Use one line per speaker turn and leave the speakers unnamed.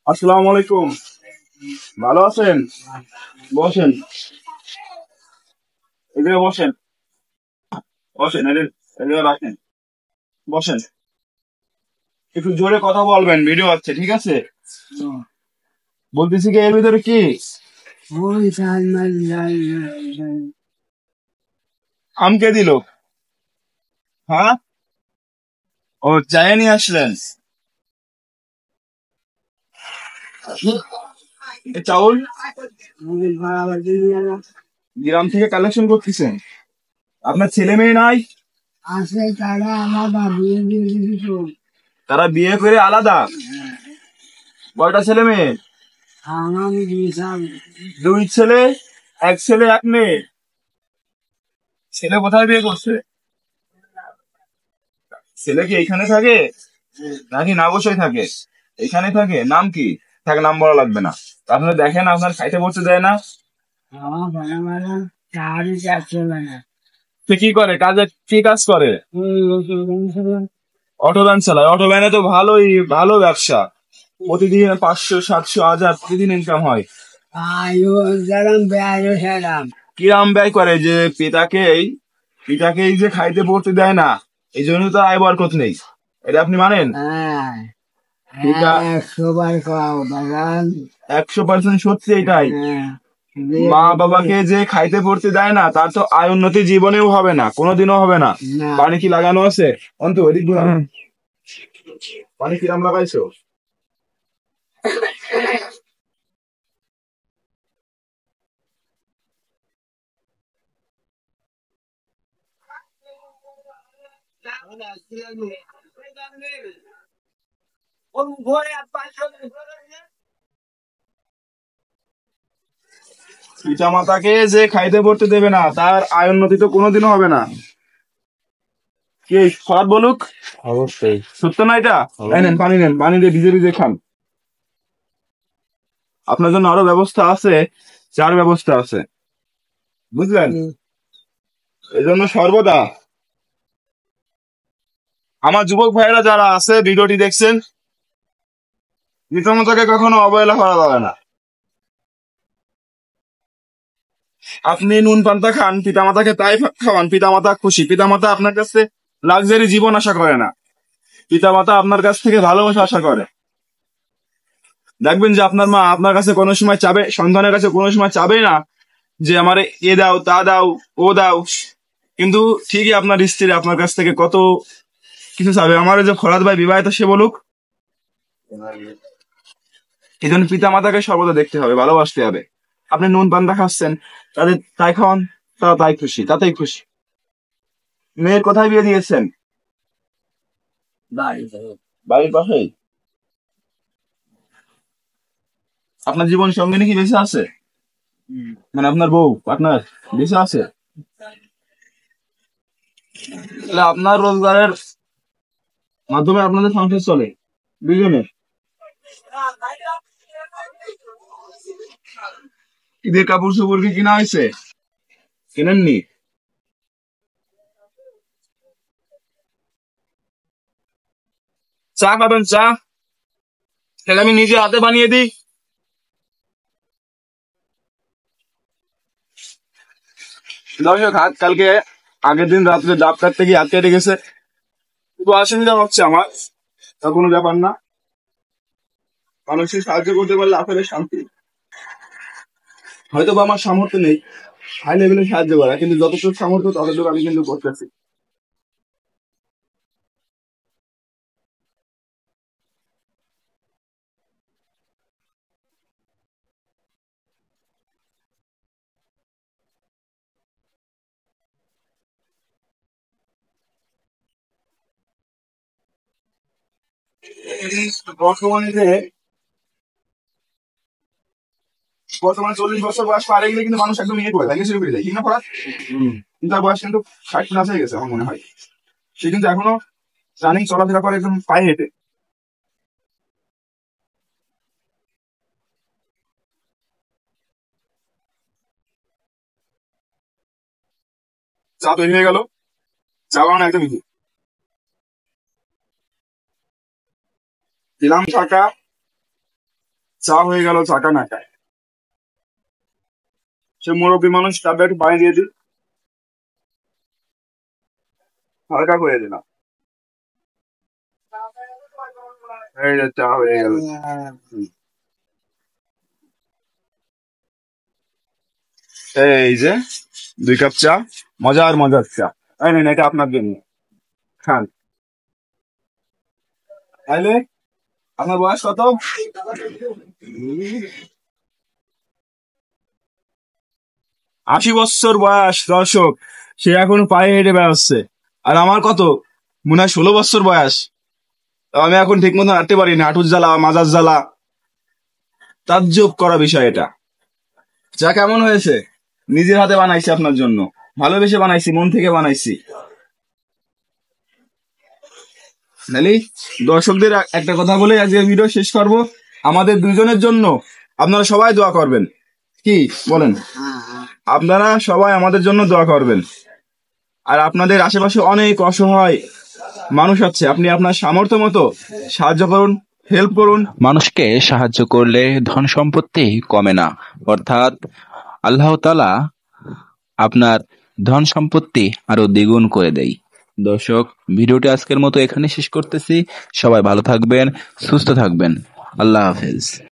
আসসালামু আলাইকুম। ভালো আছেন? বসেন, এদিকে বসেন। বসেন, এদিকে রাখেন। বসেন। একটু জোরে কথা বলবেন, ভিডিও আছে, ঠিক আছে? বলতেছি কি, এর ভিতরে কি আম কে দিল? হ্যাঁ, ও চাই নিয়ে আসলেন। এ চাউল গ্রাম থেকে কালেকশন করতেছেন? আপনার ছেলে মেয়ে নাই? আছে, তারা আলাদা বিয়ে দিয়ে দিয়েছে। তারা বিয়ে করে আলাদা? কয়টা ছেলে মেয়ে? আমার দুই ছেলে, এক ছেলে এক মেয়ে। ছেলে কোথায় বিয়ে করছে? ছেলে কি এইখানে থাকে নাকি না বসে থাকে? এখানে থাকে। নাম কি? থাকে, নাম বলা লাগবে না। তা আপনি দেখেন, আপনার খাইতে পড়তে দেয় না। সে কি করে, কাজে কি কাজ করে? অটো ভ্যান চালায়। অটো ভ্যানে তো ভালোই, ভালো ব্যবসা। প্রতিদিন 500 700 1000 প্রতিদিন ইনকাম হয়। কিরাম ব্যয় করে যে পিতাকেই যে খাইতে পড়তে দেয় না, এই জন্য তো আয় বরকত নেই। এটা আপনি মানেন? পিতা 100% সত্যি এটাই। মা বাবাকে যে খাইতে পড়তে দেয় না, তার তো আয় উন্নতি জীবনেও হবে না, কোনোদিনও হবে না। পানি কি লাগানো আছে? অন্তু, এদিক ঘুরাও। পানি কিরাম লাগাইছো? পিতা মাতাকে যে খাইতে পড়তে দেবে না, তার আয় উন্নতি তো কোনোদিনও হবে না। কি খারাপ বলুক? অবশ্যই সত্য না এটা? এই নেন পানি, নেন পানি দিয়ে ভিজে ভিজে খান। আপনার জন্য আরো ব্যবস্থা আছে, চার ব্যবস্থা আছে, বুঝলেন? এই জন্য সর্বদা আমার যুবক ভাইয়েরা যারা আছে, ভিডিওটি দেখছেন, পিতামাতাকে কখনো অবহেলা করা যাবে না। আপনি নুন পান্তা খান, পিতামাতাকে তাই খাওয়ান, পিতামাতা খুশি। পিতামাতা আপনার কাছে লাক্সারি জীবন আশা করে না, পিতামাতা আপনার কাছ থেকে ভালোবাসা আশা করে। দেখবেন যে আপনার মা আপনার কাছে কোনো সময় চাবে, সন্তানের কাছে কোনো সময় চাবে না যে আমার এ দাও, তা দাও, ও দাও। কিন্তু ঠিকই আপনার স্ত্রী আপনার কাছ থেকে কত কিছু চাবে। আমার যে ফরাদ ভাই বিবাহিত, সে বলুক। এই জন্য পিতা মাতাকে সর্বদা দেখতে হবে, ভালোবাসতে হবে। আপনি নুন পান্তা খাচ্ছেন, তাদের তাই খাওয়ান, তারা তাই খুশি, তাতেই খুশি। মেয়ের কোথায় বিয়ে দিয়েছেন? বাড়ির পাশেই। আপনার জীবন সঙ্গিনী কি বেঁচে আছে? মানে আপনার বউ, পার্টনার বেঁচে আছে? তাহলে আপনার রোজগারের মাধ্যমে আপনাদের সংসার চলে দুজনের। ঈদের কাপড় চোপড় কি কিনা হয়েছে? কেনেননি? চা খাবেন? চা তাহলে আমি নিজে হাতে বানিয়ে দিই। দর্শক, হাত কালকে আগের দিন রাত্রে ডাব কাটতে গিয়ে হাত কেটে গেছে, একটু অসুবিধা হচ্ছে আমার। তা কোনো ব্যাপার না, মানুষের সাহায্য করতে পারলে আসলে শান্তি। হয়তো বা আমার সামর্থ্য নেই হাই লেভেলে সাহায্য করা, কিন্তু যতটুকু সামর্থ্য ততটুকু আমি কিন্তু করতেছি। বর্তমানে যে বর্তমানে 40 বছর বয়স পার হয়ে গেলে কিন্তু মানুষ একদম ইয়ে করে থাকে, শুরু করে দেয়, ঠিক না পড়া? কিন্তু তার বয়স কিন্তু 60 হয়ে গেছে আমার মনে হয়। সে কিন্তু এখনো রানিং, চলাফেরা করে একদম পায়ে হেঁটে। চা তৈরি হয়ে গেল। চা বানানো একদম ইজি। দিলাম টাকা, চা হয়ে গেল, চাটা না খায়। সে মুরব্বী মানুষ, তাদের একটু পানি দিয়ে দিই, হালকা করে দিলাম। এই যে চা হয়ে গেল। হুম। এই যে 2 কাপ চা, মজার মজার চা। এই নেন, এটা আপনার জন্য, খান। তাইলে আপনার বয়স কত? 80 বছর বয়স, দর্শক। সে এখন পায়ে হেঁটে বেড়াচ্ছে। আর আমার কত, মনে হয় 16 বছর বয়স। তাও আমি এখন ঠিক মতো হাঁটতে পারি না, হাঁটুর জ্বালা, মাজার জ্বালা। তাজ্জব করা বিষয় এটা। চা কেমন হয়েছে? নিজের হাতে বানাইছি আপনার জন্য, ভালোবেসে বানাইছি, মন থেকে বানাইছি। নালি দর্শকদের একটা কথা বলে আজকে ভিডিও শেষ করব। আমাদের দুইজনের জন্য আপনারা সবাই দোয়া করবেন, কি বলেন? আপনারা সবাই আমাদের জন্য দোয়া করবেন। আর আপনাদের আশেপাশে অনেক অসহায় মানুষ আছে, আপনি আপনার সামর্থ্য মতো সাহায্য করুন, হেল্প করুন।
মানুষকে সাহায্য করলে ধন সম্পত্তি কমে না, অর্থাৎ আল্লাহ তাআলা আপনার ধন সম্পত্তি আরো দ্বিগুণ করে দেয়। দর্শক, ভিডিওটি আজকের মতো এখানে শেষ করতেছি। সবাই ভালো থাকবেন, সুস্থ থাকবেন। আল্লাহ হাফেজ।